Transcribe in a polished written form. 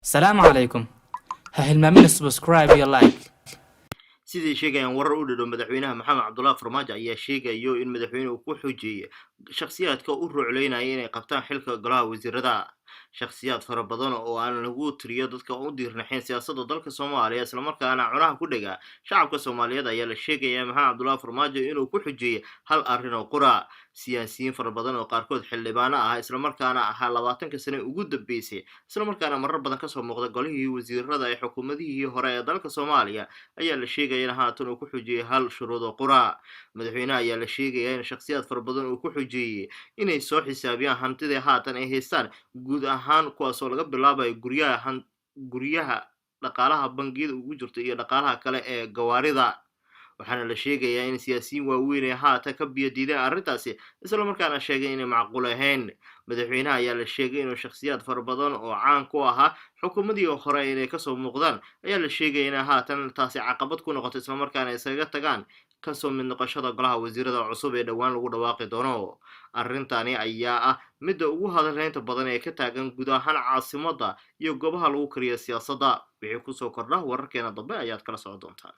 السلام عليكم. ههلمامين سبسكرايب يا لايك. sidii sheegayaan warar u dhadhow madaxweynaha maxamed cabdullaahi farmaajo ayaa sheegayo in madaxweynuhu ku xujeeyay shakhsiyaadka u rucleynaya inay qabtaan xilka golaha wasiirada shakhsiyaad fara badan oo aan lagu tiriyo dadka u diirnaxeen siyaasadda dalka Soomaaliya isla markaana cunaha ku dhiga shacabka Soomaaliyeed ayaa la sheegaya maxamed cabdullaahi farmaajo inuu ku xujeeyay hal arrin oo qura siyaasiyiin fara badan oo qaarkood xildhibaano ah isla markaana ahaa 20 sano ugu dambeysay isla markaana marar badan ka soo muuqda golihii wasiirada ee xukuumadihii hore ee dalka Soomaaliya ayaa la sheegay in haatan uu ku xujiyay hal shuruud oo qura madaxweynaha ayaa la sheegay in shakhsiyaad fara badan uu ku xujiyay inay soo xisaabiyaan hantida haatan ay haystaan guud ahaan kuwaas oo laga bilaabayo guryaha dhaqaalaha bangiyada ugu jirta iyo dhaqaalaha kale ee gawaarida waxaana la sheegayaa in siyaasiyiin waaweyn ay haatan ka biyo diideen arrintaasi isla markaana sheegay inay macquul ahayn madaxweynaha ayaa la sheegay inuu shakhsiyaad fara badan oo caan ku ahaa xukuumadii hore inay kasoo muuqdaan ayaa la sheegay in haatan taasi caqabad ku noqoto isla markaana isaga tagaan kasoo mid noqoshada golaha wasiirada cusub ee dhowaan lagu dhawaaqi doono arrintani ayaa ah midda ugu hadalhaynta badan ee ka taagan guud ahaan caasimadda iyo goobaha lagu kariyo siyaasadda wixii kusoo kordha wararkeena dambe ayaad kala socon doontaan.